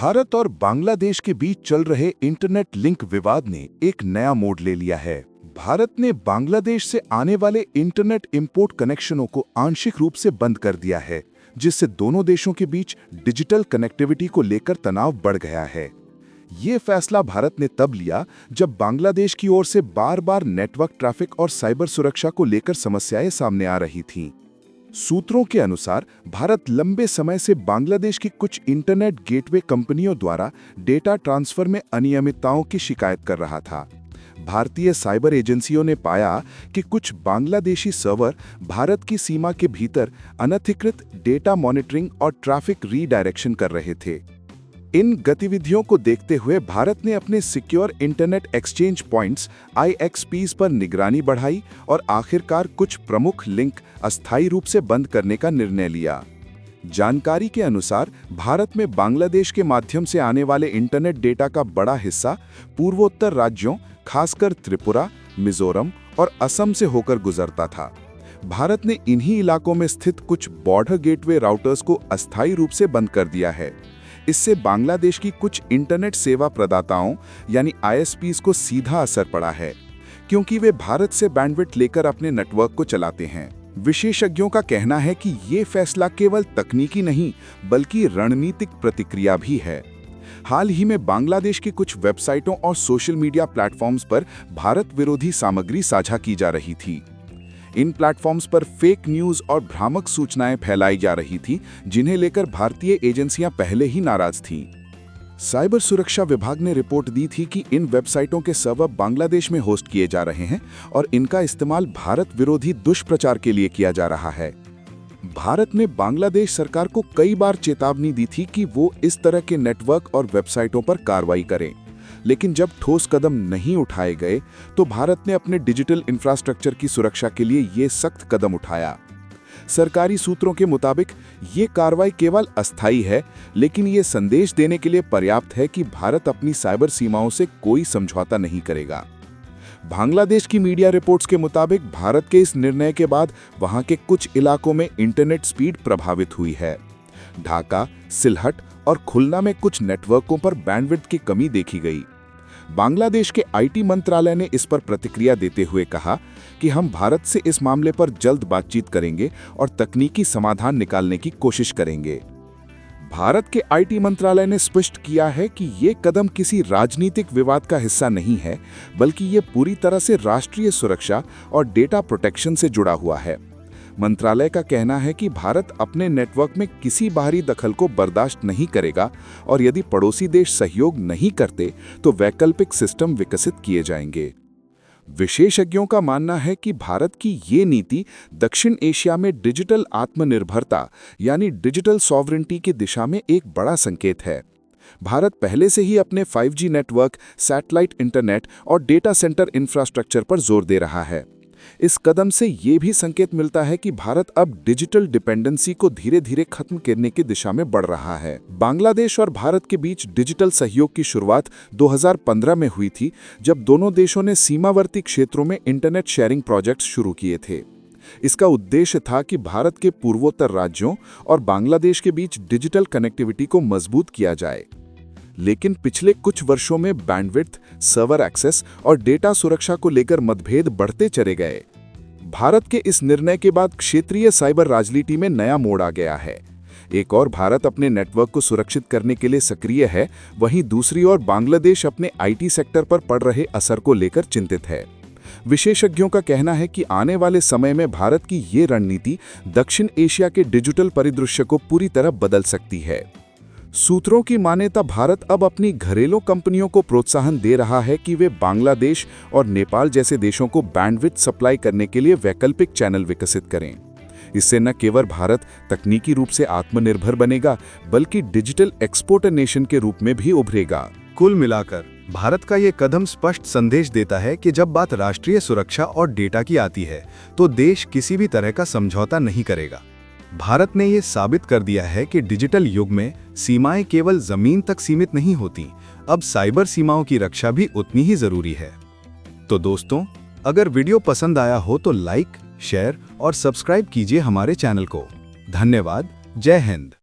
भारत और बांग्लादेश के बीच चल रहे इंटरनेट लिंक विवाद ने एक नया मोड़ ले लिया है। भारत ने बांग्लादेश से आने वाले इंटरनेट इंपोर्ट कनेक्शनों को आंशिक रूप से बंद कर दिया है, जिससे दोनों देशों के बीच डिजिटल कनेक्टिविटी को लेकर तनाव बढ़ गया है। ये फैसला भारत ने तब लिया जब बांग्लादेश की ओर से बार-बार नेटवर्क ट्रैफिक और साइबर सुरक्षा को लेकर समस्याएं सामने आ रही थीं। सूत्रों के अनुसार भारत लंबे समय से बांग्लादेश की कुछ इंटरनेट गेटवे कंपनियों द्वारा डेटा ट्रांसफर में अनियमितताओं की शिकायत कर रहा था। भारतीय साइबर एजेंसियों ने पाया कि कुछ बांग्लादेशी सर्वर भारत की सीमा के भीतर अनधिकृत डेटा मॉनिटरिंग और ट्रैफिक रीडायरेक्शन कर रहे थे। इन गतिविधियों को देखते हुए भारत ने अपने secure internet exchange points (IXPs) पर निगरानी बढ़ाई और आखिरकार कुछ प्रमुख लिंक अस्थायी रूप से बंद करने का निर्णय लिया। जानकारी के अनुसार भारत में बांग्लादेश के माध्यम से आने वाले इंटरनेट डेटा का बड़ा हिस्सा पूर्वोत्तर राज्यों, खासकर त्रिपुरा, मिजोरम और असम से होकर गुजरता था। भारत ने इन्हीं इलाकों में स्थित कुछ बॉर्डर गेटवे राउटर्स को अस्थायी रूप से बंद कर दिया है। इससे बांग्लादेश की कुछ इंटरनेट सेवा प्रदाताओं यानी ISPs को सीधा असर पड़ा है, क्योंकि वे भारत से बैंडविड्थ लेकर अपने नेटवर्क को चलाते हैं। विशेषज्ञों का कहना है कि ये फैसला केवल तकनीकी नहीं बल्कि रणनीतिक प्रतिक्रिया भी है। हाल ही में बांग्लादेश की कुछ वेबसाइटों और सोशल मीडिया प्लेटफॉर्म्स पर भारत विरोधी सामग्री साझा की जा रही थी। इन प्लेटफॉर्म्स पर फेक न्यूज़ और भ्रामक सूचनाएं फैलाई जा रही थी, जिन्हें लेकर भारतीय एजेंसियां पहले ही नाराज थीं। साइबर सुरक्षा विभाग ने रिपोर्ट दी थी कि इन वेबसाइटों के सर्वर बांग्लादेश में होस्ट किए जा रहे हैं और इनका इस्तेमाल भारत विरोधी दुष्प्रचार के लिए किया जा रहा है। भारत ने बांग्लादेश सरकार को कई बार चेतावनी दी थी कि वो इस तरह के नेटवर्क और वेबसाइटों पर कार्रवाई करें, लेकिन जब ठोस कदम नहीं उठाए गए तो भारत ने अपने डिजिटल इंफ्रास्ट्रक्चर की सुरक्षा के लिए ये सख्त कदम उठाया। सरकारी सूत्रों के मुताबिक ये कार्रवाई केवल अस्थायी है, लेकिन ये संदेश देने के लिए पर्याप्त है कि भारत अपनी साइबर सीमाओं से कोई समझौता नहीं करेगा। बांग्लादेश की मीडिया रिपोर्ट्स के मुताबिक भारत के इस निर्णय के बाद वहां के कुछ इलाकों में इंटरनेट स्पीड प्रभावित हुई है। ढाका, सिलहट और खुलना में कुछ नेटवर्कों पर बैंडविड्थ की कमी देखी गई। बांग्लादेश के IT मंत्रालय ने इस पर प्रतिक्रिया देते हुए कहा कि हम भारत से इस मामले पर जल्द बातचीत करेंगे और तकनीकी समाधान निकालने की कोशिश करेंगे। भारत के IT मंत्रालय ने स्पष्ट किया है कि ये कदम किसी राजनीतिक विवाद का हिस्सा नहीं है, बल्कि ये पूरी तरह से राष्ट्रीय सुरक्षा और डेटा प्रोटेक्शन से जुड़ा हुआ है। मंत्रालय का कहना है कि भारत अपने नेटवर्क में किसी बाहरी दखल को बर्दाश्त नहीं करेगा और यदि पड़ोसी देश सहयोग नहीं करते तो वैकल्पिक सिस्टम विकसित किए जाएंगे। विशेषज्ञों का मानना है कि भारत की ये नीति दक्षिण एशिया में डिजिटल आत्मनिर्भरता यानी डिजिटल सॉवरेंटी की दिशा में एक बड़ा संकेत है। भारत पहले से ही अपने 5G नेटवर्क, सैटेलाइट इंटरनेट और डेटा सेंटर इंफ्रास्ट्रक्चर पर जोर दे रहा है। इस कदम से ये भी संकेत मिलता है कि भारत अब डिजिटल डिपेंडेंसी को धीरे धीरे खत्म करने की दिशा में बढ़ रहा है। बांग्लादेश और भारत के बीच डिजिटल सहयोग की शुरुआत 2015 में हुई थी, जब दोनों देशों ने सीमावर्ती क्षेत्रों में इंटरनेट शेयरिंग प्रोजेक्ट्स शुरू किए थे। इसका उद्देश्य था कि भारत के पूर्वोत्तर राज्यों और बांग्लादेश के बीच डिजिटल कनेक्टिविटी को मजबूत किया जाए। लेकिन पिछले कुछ वर्षों में बैंडविड्थ, सर्वर एक्सेस और डेटा सुरक्षा को लेकर मतभेद बढ़ते चले गए। भारत के इस निर्णय के बाद क्षेत्रीय साइबर राजनीति में नया मोड़ आ गया है। एक और भारत अपने नेटवर्क को सुरक्षित करने के लिए सक्रिय है, वहीं दूसरी ओर बांग्लादेश अपने IT सेक्टर पर पड़ रहे असर को लेकर चिंतित है। विशेषज्ञों का कहना है कि आने वाले समय में भारत की ये रणनीति दक्षिण एशिया के डिजिटल परिदृश्य को पूरी तरह बदल सकती है। सूत्रों की मान्यता भारत अब अपनी घरेलू कंपनियों को प्रोत्साहन दे रहा है कि वे बांग्लादेश और नेपाल जैसे देशों को बैंडविड्थ सप्लाई करने के लिए वैकल्पिक चैनल विकसित करें। इससे न केवल भारत तकनीकी रूप से आत्मनिर्भर बनेगा, बल्कि डिजिटल एक्सपोर्टर नेशन के रूप में भी उभरेगा। कुल मिलाकर भारत का ये कदम स्पष्ट संदेश देता है कि जब बात राष्ट्रीय सुरक्षा और डेटा की आती है तो देश किसी भी तरह का समझौता नहीं करेगा। भारत ने ये साबित कर दिया है कि डिजिटल युग में सीमाएं केवल जमीन तक सीमित नहीं होती, अब साइबर सीमाओं की रक्षा भी उतनी ही जरूरी है। तो दोस्तों, अगर वीडियो पसंद आया हो तो लाइक, शेयर और सब्सक्राइब कीजिए हमारे चैनल को। धन्यवाद। जय हिंद।